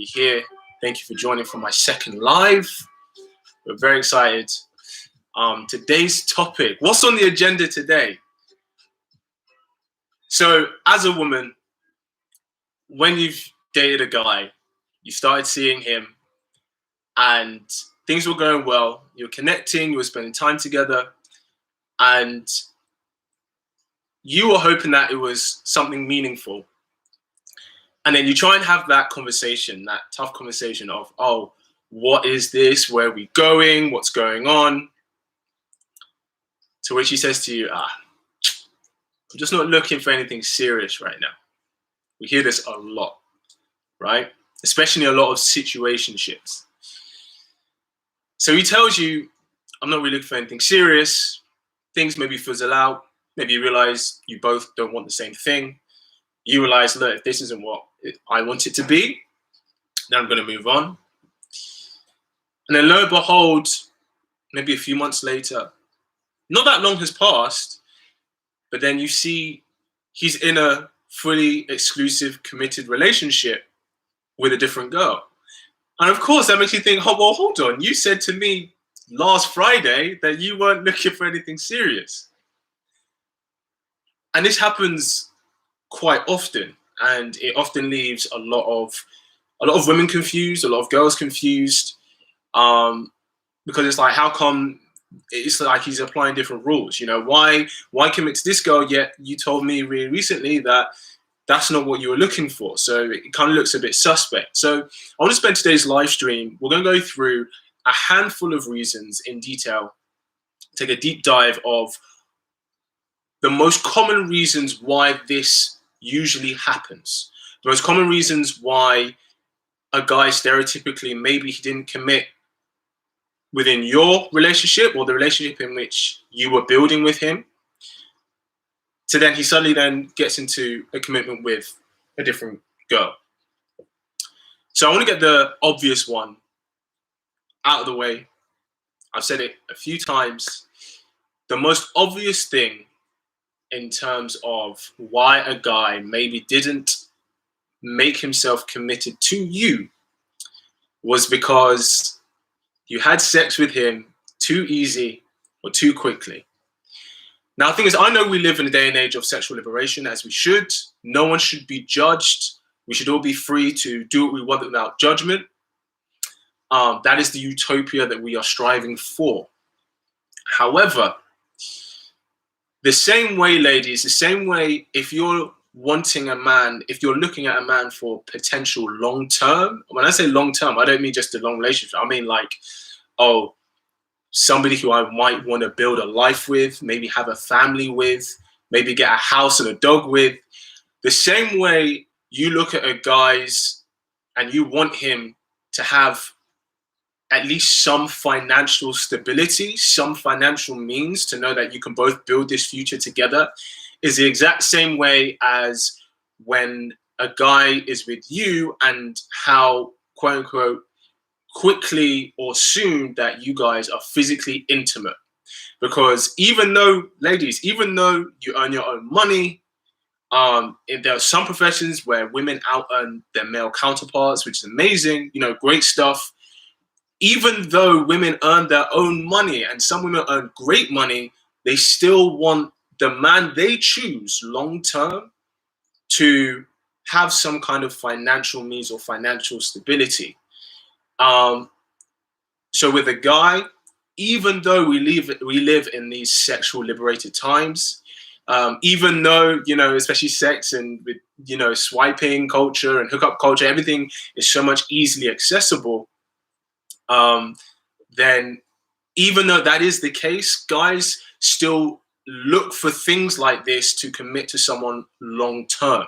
Here. Thank you for joining for my second live. We're very excited. Today's topic, what's on the agenda today? So, as a woman, when you've dated a guy, you started seeing him and things were going well, you were connecting, you were spending time together, and you were hoping that it was something meaningful. And then you try and have that conversation, that tough conversation of, oh, what is this? Where are we going? What's going on? To which he says to you, I'm just not looking for anything serious right now. We hear this a lot, right? Especially a lot of situationships. So he tells you, I'm not really looking for anything serious. Things maybe fizzle out. Maybe you realize you both don't want the same thing. You realize, look, if this isn't what I want it to be, then I'm going to move on. And then lo and behold, maybe a few months later, not that long has passed, but then you see he's in a fully exclusive, committed relationship with a different girl. And of course, that makes you think, oh, well, hold on. You said to me last Friday that you weren't looking for anything serious. And this happens quite often, and it often leaves a lot of women confused, a lot of girls confused, because it's like, how come it's like he's applying different rules? You know, why commit to this girl yet you told me really recently that that's not what you were looking for? So it kind of looks a bit suspect. So I want to spend today's live stream, we're going to go through a handful of reasons in detail, take a deep dive of the most common reasons why this usually happens. The most common reasons why a guy stereotypically, maybe he didn't commit within your relationship or the relationship in which you were building with him, to then he suddenly then gets into a commitment with a different girl. So I want to get the obvious one out of the way. I've said it a few times. The most obvious thing in terms of why a guy maybe didn't make himself committed to you was because you had sex with him too easy or too quickly. Now, the thing is, I know we live in a day and age of sexual liberation, as we should. No one should be judged. We should all be free to do what we want without judgment. That is the utopia that we are striving for. However, the same way, ladies, the same way, if you're wanting a man, if you're looking at a man for potential long-term, when I say long-term, I don't mean just a long relationship. I mean like, oh, somebody who I might want to build a life with, maybe have a family with, maybe get a house and a dog with. The same way you look at a guy's and you want him to have at least some financial stability, some financial means to know that you can both build this future together, is the exact same way as when a guy is with you and how, quote unquote, quickly or soon that you guys are physically intimate. Because even though, ladies, even though you earn your own money, there are some professions where women out earn their male counterparts, which is amazing, you know, great stuff. Even though women earn their own money and some women earn great money, they still want the man they choose long term to have some kind of financial means or financial stability. So with a guy, even though we live in these sexual liberated times, even though, you know, especially sex and with, you know, swiping culture and hookup culture, everything is so much easily accessible, then even though that is the case, guys still look for things like this to commit to someone long term.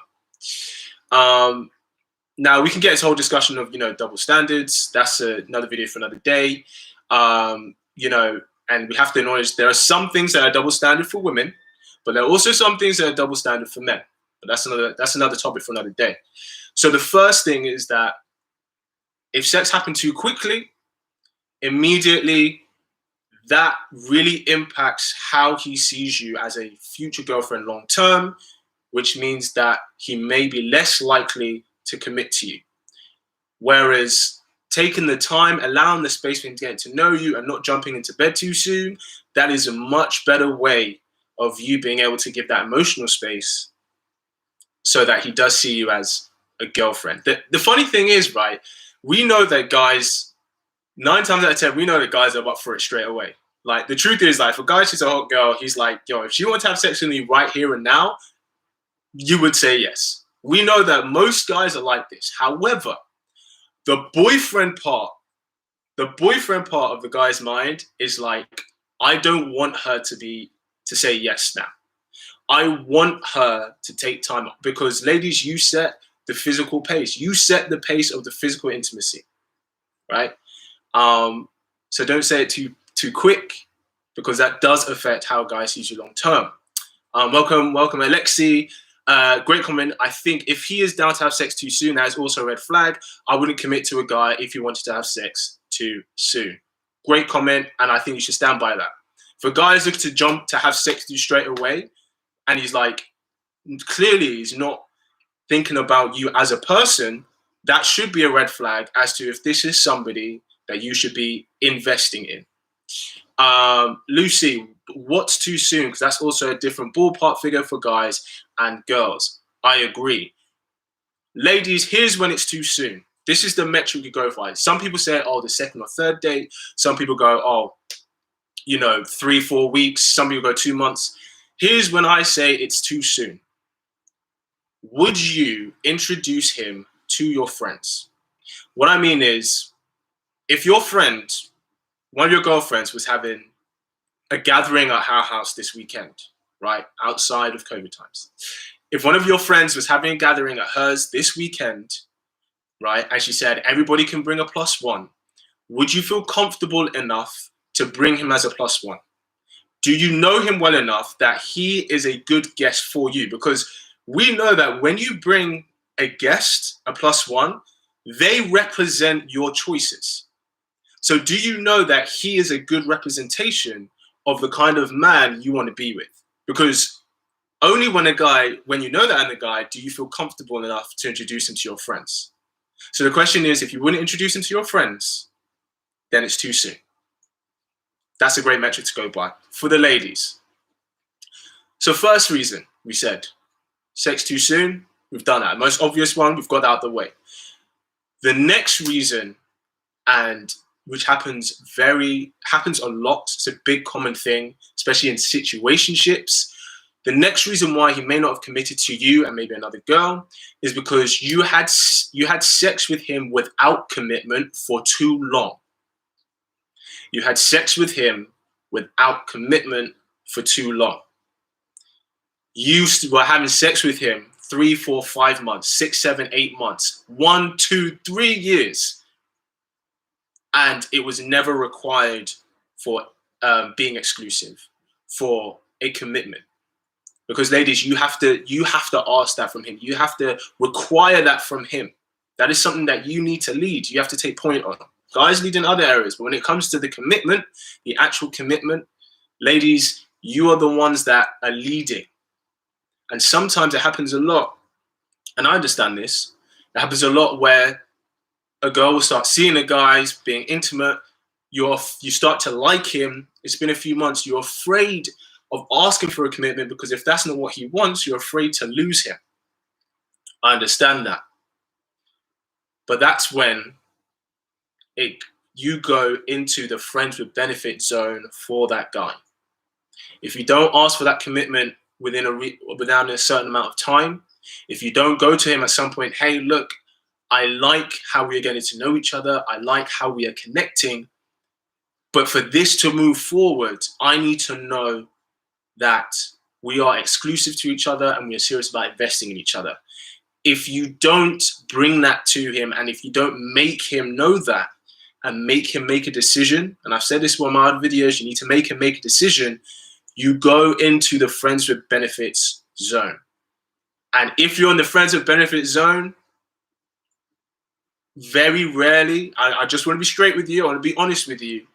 Now we can get this whole discussion of, you know, double standards. That's another video for another day. You know, and we have to acknowledge there are some things that are double standard for women, but there are also some things that are double standard for men. But that's another topic for another day. So the first thing is that if sex happened too quickly, immediately that really impacts how he sees you as a future girlfriend long term, which means that he may be less likely to commit to you. Whereas taking the time, allowing the space for him to get to know you and not jumping into bed too soon, that is a much better way of you being able to give that emotional space so that he does see you as a girlfriend. The funny thing is, right, we know that guys, 9 times out of 10, we know that guys are up for it straight away. Like, the truth is, like, for guys who's a hot girl, he's like, yo, if she wants to have sex with me right here and now, you would say yes. We know that most guys are like this. However, the boyfriend part of the guy's mind is like, I don't want her to say yes now. I want her to take time off, because ladies, you set the physical pace. You set the pace of the physical intimacy, right? So don't say it too quick, because that does affect how guys see you long term. Welcome, Alexi. Great comment. I think if he is down to have sex too soon, that is also a red flag. I wouldn't commit to a guy if he wanted to have sex too soon. Great comment, and I think you should stand by that. For guys looking to jump to have sex with you straight away, and he's like, clearly he's not thinking about you as a person, that should be a red flag as to if this is somebody that you should be investing in. Lucy, what's too soon? Because that's also a different ballpark figure for guys and girls. I agree. Ladies, here's when it's too soon. This is the metric you go by. Some people say, oh, the second or third date. Some people go, oh, 3-4 weeks. Some people go 2 months. Here's when I say it's too soon. Would you introduce him to your friends? What I mean is, if your friend, one of your girlfriends, was having a gathering at her house this weekend, right, outside of COVID times. If one of your friends was having a gathering at hers this weekend, right, and she said, everybody can bring a +1, would you feel comfortable enough to bring him as a +1? Do you know him well enough that he is a good guest for you? Because we know that when you bring a guest, a +1, they represent your choices. So do you know that he is a good representation of the kind of man you want to be with? Because only when you know that in a guy, do you feel comfortable enough to introduce him to your friends. So the question is, if you wouldn't introduce him to your friends, then it's too soon. That's a great metric to go by. For the ladies. So first reason, we said, sex too soon. We've done that. Most obvious one, we've got that out of the way. The next reason, and which happens a lot, it's a big common thing, especially in situationships. The next reason why he may not have committed to you and maybe another girl is because you had sex with him without commitment for too long. You had sex with him without commitment for too long. You were having sex with him 3, 4, 5 months, 6, 7, 8 months, 1, 2, 3 years. And it was never required for being exclusive, for a commitment. Because ladies, you have to ask that from him. You have to require that from him. That is something that you need to lead. You have to take point on. Guys lead in other areas, but when it comes to the commitment, the actual commitment, ladies, you are the ones that are leading. And sometimes it happens a lot, and I understand this. It happens a lot where a girl will start seeing a guy being intimate. You start to like him. It's been a few months. You're afraid of asking for a commitment because if that's not what he wants, you're afraid to lose him. I understand that. But that's when you go into the friends with benefit zone for that guy. If you don't ask for that commitment within a certain amount of time, if you don't go to him at some point, hey, look, I like how we are getting to know each other. I like how we are connecting. But for this to move forward, I need to know that we are exclusive to each other and we are serious about investing in each other. If you don't bring that to him and if you don't make him know that and make him make a decision, and I've said this in my other videos, you need to make him make a decision, you go into the friends with benefits zone. And if you're in the friends with benefits zone, very rarely, I just want to be straight with you, I want to be honest with you,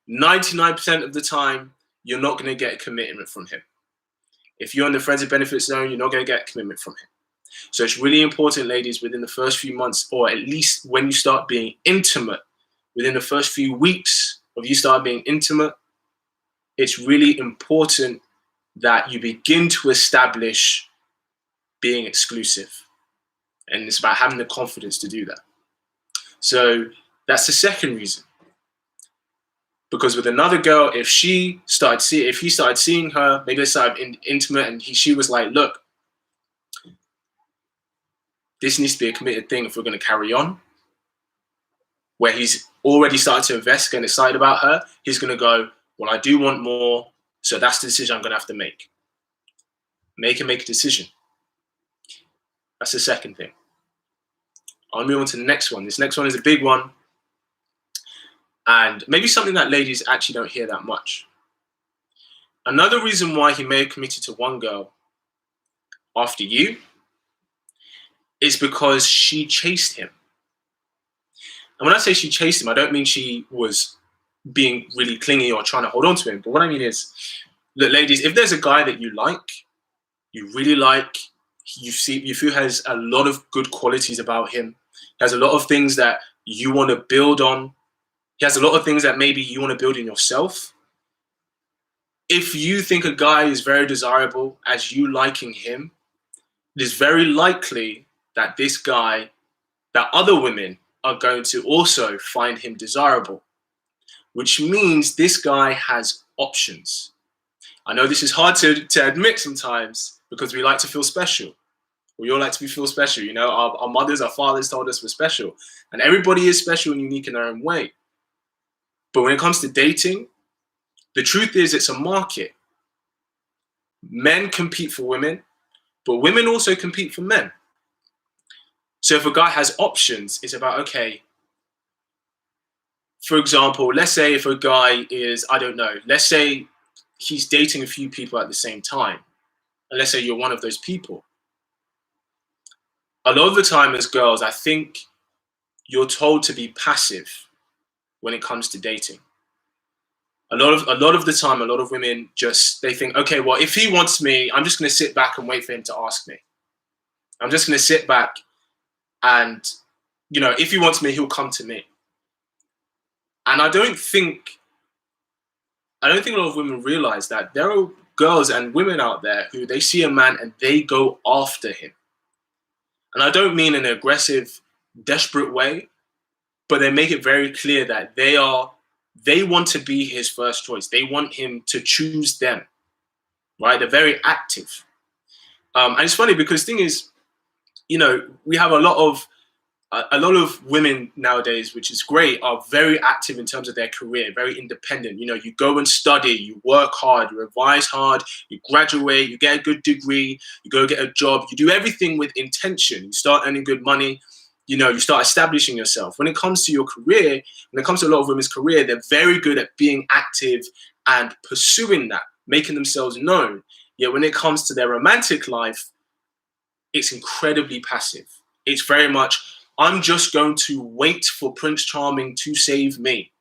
99% of the time, you're not going to get a commitment from him. If you're in the friends with benefits zone, you're not going to get a commitment from him. So it's really important, ladies, within the first few months, or at least when you start being intimate, within the first few weeks of you start being intimate, it's really important that you begin to establish being exclusive. And it's about having the confidence to do that. So that's the second reason. Because with another girl, if he started seeing her, maybe they started intimate, and she was like, look, this needs to be a committed thing if we're going to carry on, where he's already started to invest, getting excited about her, he's going to go, well, I do want more, so that's the decision I'm going to have to make. Make a decision. That's the second thing. I'll move on to the next one. This next one is a big one, and maybe something that ladies actually don't hear that much. Another reason why he may have committed to one girl after you is because she chased him. And when I say she chased him, I don't mean she was being really clingy or trying to hold on to him. But what I mean is, look, ladies, if there's a guy that you really like, you feel has a lot of good qualities about him, has a lot of things that you want to build on, he has a lot of things that maybe you want to build in yourself. If you think a guy is very desirable as you liking him, it is very likely that that other women are going to also find him desirable, which means this guy has options. I know this is hard to admit sometimes because we like to feel special. We all like to feel special. You know, our mothers, our fathers told us we're special. And everybody is special and unique in their own way. But when it comes to dating, the truth is it's a market. Men compete for women, but women also compete for men. So if a guy has options, it's about, okay, for example, let's say if a guy is, I don't know, let's say he's dating a few people at the same time. And let's say you're one of those people. A lot of the time as girls, I think you're told to be passive when it comes to dating. A lot of the time, a lot of women they think, okay, well, if he wants me, I'm just going to sit back and wait for him to ask me. I'm just going to sit back and, you know, if he wants me, he'll come to me. And I don't think a lot of women realize that there are girls and women out there who they see a man and they go after him. And I don't mean in an aggressive, desperate way, but they make it very clear that they want to be his first choice. They want him to choose them, right? They're very active. And it's funny because the thing is, you know, we have a lot of women nowadays, which is great, are very active in terms of their career, very independent. You know, you go and study, you work hard, you revise hard, you graduate, you get a good degree, you go get a job, you do everything with intention. You start earning good money, you know, you start establishing yourself. When it comes to your career, when it comes to a lot of women's career, they're very good at being active and pursuing that, making themselves known. Yet when it comes to their romantic life, it's incredibly passive. It's very much, I'm just going to wait for Prince Charming to save me.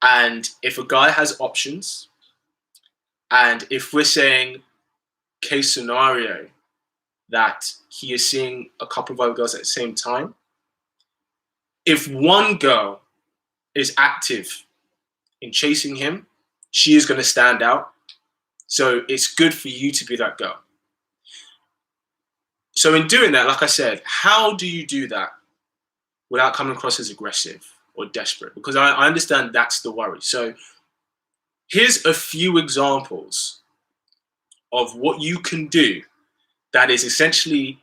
And if a guy has options, and if we're saying case scenario that he is seeing a couple of other girls at the same time, if one girl is active in chasing him, she is going to stand out. So it's good for you to be that girl. So in doing that, like I said, how do you do that without coming across as aggressive or desperate? Because I understand that's the worry. So here's a few examples of what you can do that is essentially,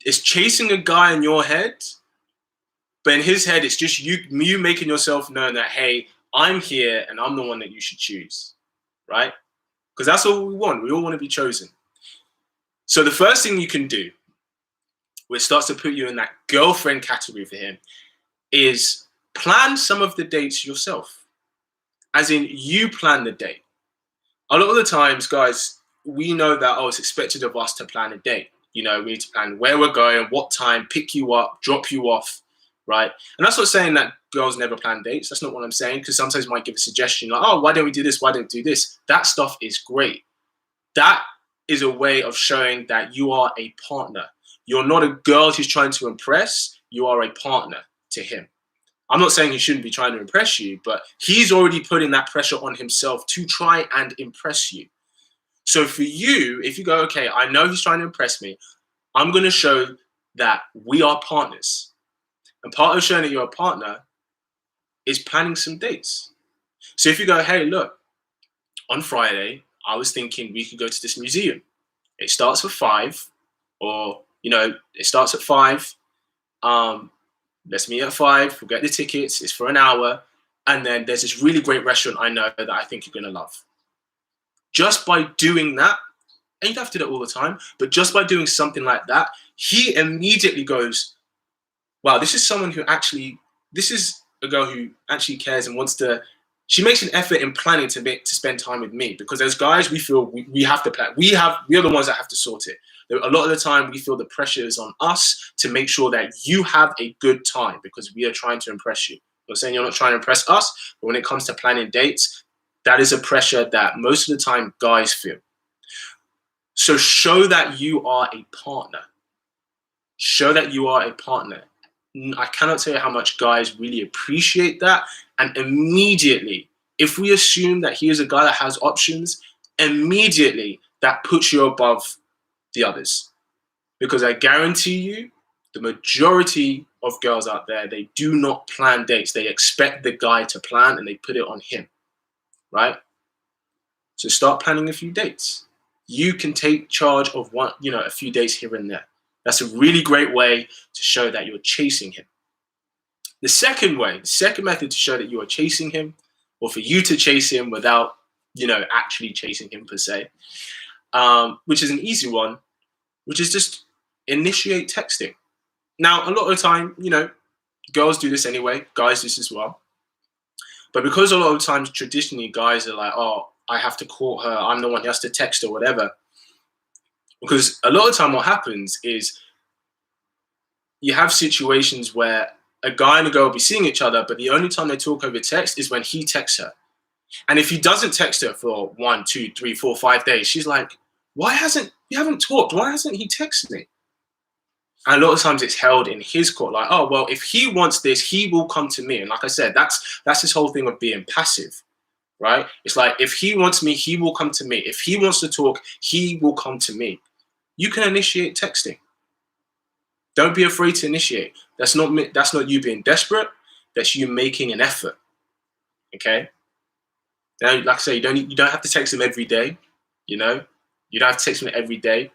it's chasing a guy in your head, but in his head, it's just you making yourself known that, hey, I'm here and I'm the one that you should choose, right? Because that's all we want. We all want to be chosen. So the first thing you can do, which starts to put you in that girlfriend category for him, is plan some of the dates yourself. As in, you plan the date. A lot of the times, guys, we know that, it's expected of us to plan a date. You know, we need to plan where we're going, what time, pick you up, drop you off, right? And that's not saying that girls never plan dates. That's not what I'm saying, because sometimes you might give a suggestion like, why don't we do this? Why don't we do this? That stuff is great. That is a way of showing that you are a partner. You're not a girl he's trying to impress. You are a partner to him. I'm not saying he shouldn't be trying to impress you, but he's already putting that pressure on himself to try and impress you. So for you, if you go, okay, I know he's trying to impress me, I'm going to show that we are partners. And part of showing that you're a partner is planning some dates. So if you go, hey, look, on Friday, I was thinking we could go to this museum. It starts at 5, or, it starts at 5. Let's meet at 5. We'll get the tickets. It's for an hour. And then there's this really great restaurant I know that I think you're going to love. Just by doing that, and you don't have to do that all the time, but just by doing something like that, he immediately goes, wow, this is a girl who actually cares and wants to, she makes an effort in planning to spend time with me, because as guys, we feel we have to plan. We are the ones that have to sort it. A lot of the time, we feel the pressure is on us to make sure that you have a good time, because we are trying to impress you. I'm saying you're not trying to impress us, but when it comes to planning dates, that is a pressure that most of the time guys feel. So show that you are a partner. Show that you are a partner. I cannot tell you how much guys really appreciate that. And immediately, if we assume that he is a guy that has options, immediately that puts you above the others. Because I guarantee you, the majority of girls out there, they do not plan dates. They expect the guy to plan and they put it on him, right? So start planning a few dates. You can take charge of a few dates here and there. That's a really great way to show that you're chasing him. The second method to show that you are chasing him, or for you to chase him without, actually chasing him per se, which is an easy one, which is just initiate texting. Now, a lot of the time, girls do this anyway, guys do this as well. But because a lot of times, traditionally, guys are like, oh, I have to call her, I'm the one who has to text or whatever. Because a lot of the time what happens is you have situations where a guy and a girl will be seeing each other, but the only time they talk over text is when he texts her. And if he doesn't text her for 1, 2, 3, 4, 5 days, she's like, we haven't talked? Why hasn't he texted me? And a lot of times it's held in his court, like, oh, well, if he wants this, he will come to me. And like I said, that's this whole thing of being passive, right? It's like, if he wants me, he will come to me. If he wants to talk, he will come to me. You can initiate texting. Don't be afraid to initiate. That's not you being desperate. That's you making an effort. Okay. Now, like I say, you don't have to text him every day. You don't have to text him every day.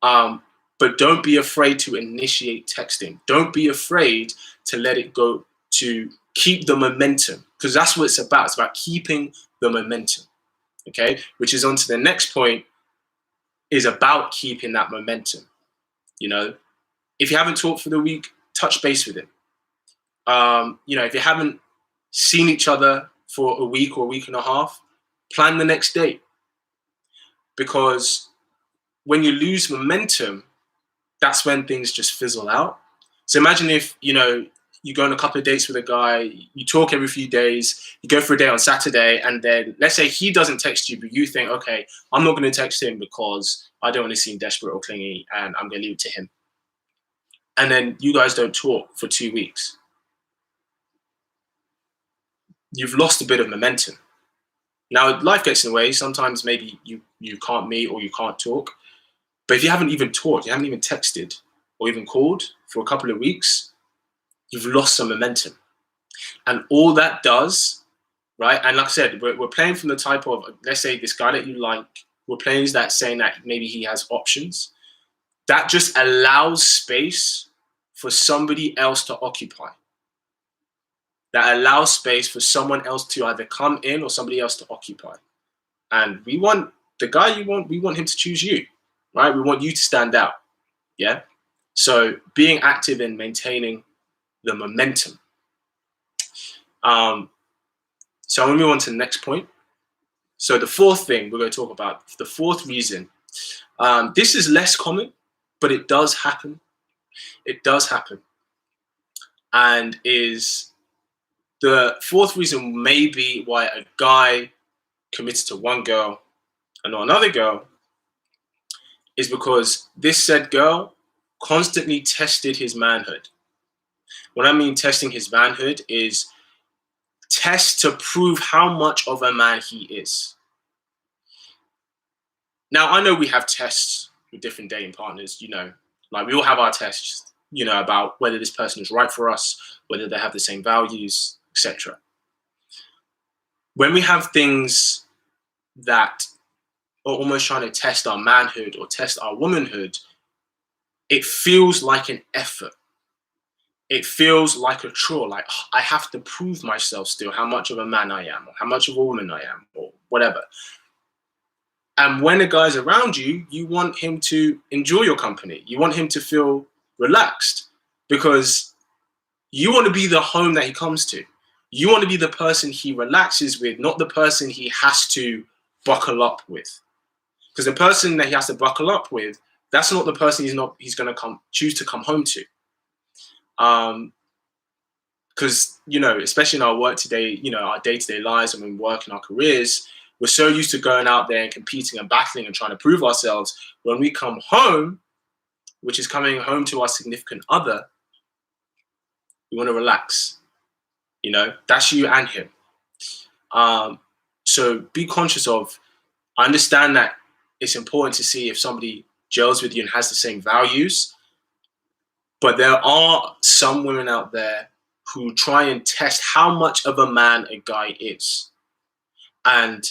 But don't be afraid to initiate texting. Don't be afraid to let it go, to keep the momentum, because that's what it's about. It's about keeping the momentum. Okay, which is on to the next point, is about keeping that momentum. If you haven't talked for the week, touch base with him. If you haven't seen each other for a week or a week and a half, plan the next date. Because when you lose momentum, that's when things just fizzle out. So imagine if, you go on a couple of dates with a guy, you talk every few days, you go for a date on Saturday, and then let's say he doesn't text you, but you think, okay, I'm not going to text him because I don't want to seem desperate or clingy, and I'm going to leave it to him. And then you guys don't talk for 2 weeks. You've lost a bit of momentum. Now, life gets in the way. Sometimes maybe you can't meet or you can't talk. But if you haven't even talked, you haven't even texted or even called for a couple of weeks, you've lost some momentum. And all that does, right? And like I said, we're playing from the type of, let's say this guy that you like, we're playing that saying that maybe he has options. That just allows space for somebody else to occupy. That allows space for someone else to either come in or somebody else to occupy. And we want the guy we want him to choose you, right? We want you to stand out. Yeah. So being active in maintaining the momentum. So I'm going to move on to the next point. So the fourth thing we're going to talk about, the fourth reason, this is less common, but it does happen. It does happen. And is the fourth reason maybe why a guy committed to one girl and not another girl is because this said girl constantly tested his manhood. What I mean testing his manhood is test to prove how much of a man he is. Now, I know we have tests with different dating partners, like we all have our tests, about whether this person is right for us, whether they have the same values, etc. When we have things that are almost trying to test our manhood or test our womanhood, it feels like an effort. It feels like a chore, like I have to prove myself still how much of a man I am, or how much of a woman I am, or whatever. And when a guy's around you, you want him to enjoy your company. You want him to feel relaxed because you want to be the home that he comes to. You want to be the person he relaxes with, not the person he has to buckle up with. Because the person that he has to buckle up with, that's not the person he's going to choose to come home to. Because, especially in our work today, our day-to-day lives and when we work in our careers, we're so used to going out there and competing and battling and trying to prove ourselves. When we come home, which is coming home to our significant other, we want to relax. That's you and him. So be conscious of, I understand that it's important to see if somebody gels with you and has the same values, but there are some women out there who try and test how much of a man a guy is. And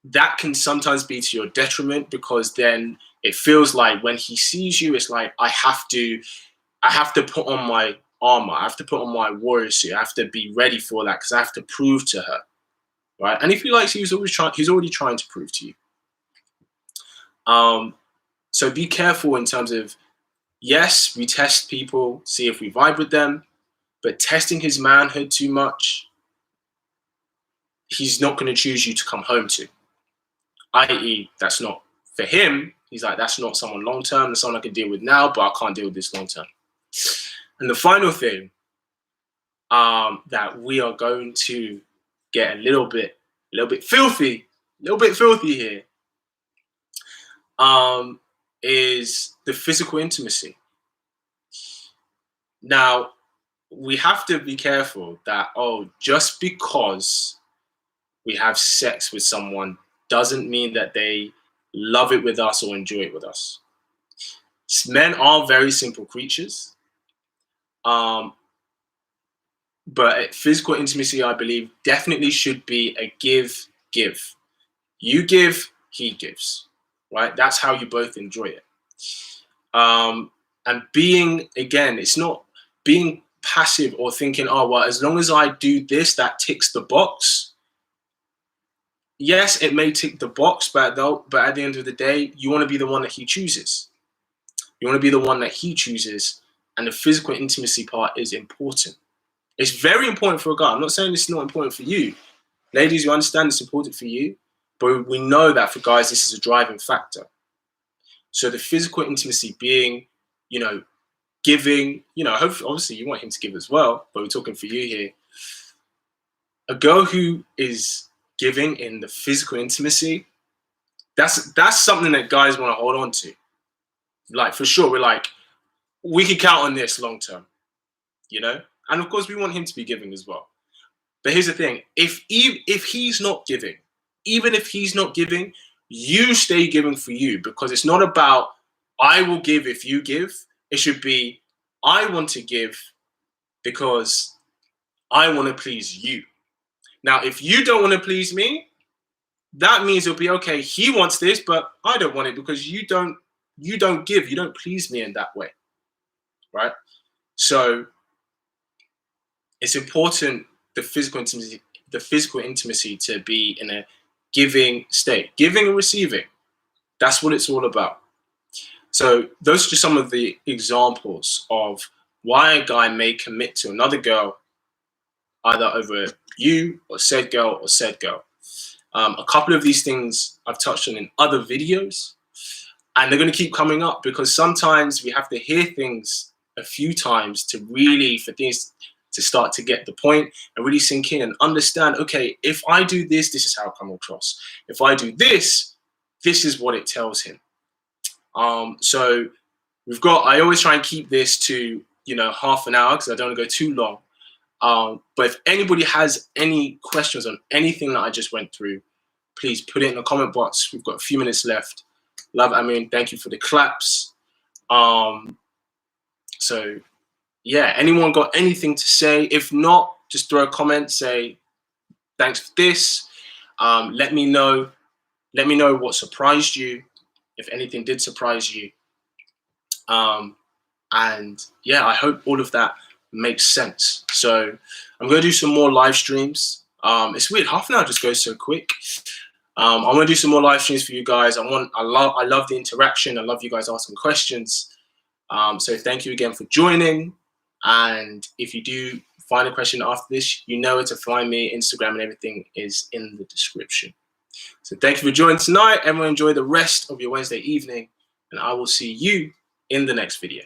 that can sometimes be to your detriment, because then it feels like when he sees you, it's like, I have to put on my armor. I have to put on my warrior suit. I have to be ready for that because I have to prove to her, right? And if he likes you, he's already trying to prove to you. So be careful in terms of, yes, we test people, see if we vibe with them, but testing his manhood too much, he's not going to choose you to come home to. I.e., that's not for him. He's like, that's not someone long term. That's someone I can deal with now, but I can't deal with this long term. And the final thing that we are going to get a little bit filthy here, is the physical intimacy. Now, we have to be careful that, just because we have sex with someone doesn't mean that they love it with us or enjoy it with us. Men are very simple creatures. But physical intimacy, I believe, definitely should be a give. You give, he gives, right? That's how you both enjoy it. And being, again, it's not being passive or thinking, as long as I do this, that ticks the box. Yes, it may tick the box, but at the end of the day, you want to be the one that he chooses. You want to be the one that he chooses, and the physical intimacy part is important. It's very important for a guy. I'm not saying it's not important for you. Ladies, you understand it's important for you, but we know that for guys, this is a driving factor. So the physical intimacy being, giving, obviously you want him to give as well, but we're talking for you here. A girl who is giving in the physical intimacy, that's something that guys want to hold on to. Like, for sure, we're like, we can count on this long term, and of course we want him to be giving as well. But here's the thing, if he's not giving, even if he's not giving, you stay giving for you, because it's not about I will give if you give. It should be I want to give because I want to please you. Now, if you don't want to please me, that means it'll be okay. He wants this, but I don't want it because you don't give. You don't please me in that way, right? So it's important the physical intimacy to be in a giving state, giving and receiving. That's what it's all about. So those are just some of the examples of why a guy may commit to another girl, either over you or said girl. A couple of these things I've touched on in other videos, and they're going to keep coming up because sometimes we have to hear things a few times for things to start to get the point and really sink in and understand, okay, if I do this, this is how I come across. If I do this, this is what it tells him. So I always try and keep this to, half an hour because I don't want to go too long. But if anybody has any questions on anything that I just went through, please put it in the comment box. We've got a few minutes left. Love, thank you for the claps. So yeah, anyone got anything to say? If not, just throw a comment, say, thanks for this. Let me know what surprised you, if anything did surprise you. And yeah, I hope all of that makes sense. So I'm going to do some more live streams. It's weird, half an hour just goes so quick. I'm going to do some more live streams for you guys. I love the interaction. I love you guys asking questions. So thank you again for joining. And if you do find a question after this, you know where to find me. Instagram and everything is in the description. So thank you for joining tonight. Everyone enjoy the rest of your Wednesday evening, and I will see you in the next video.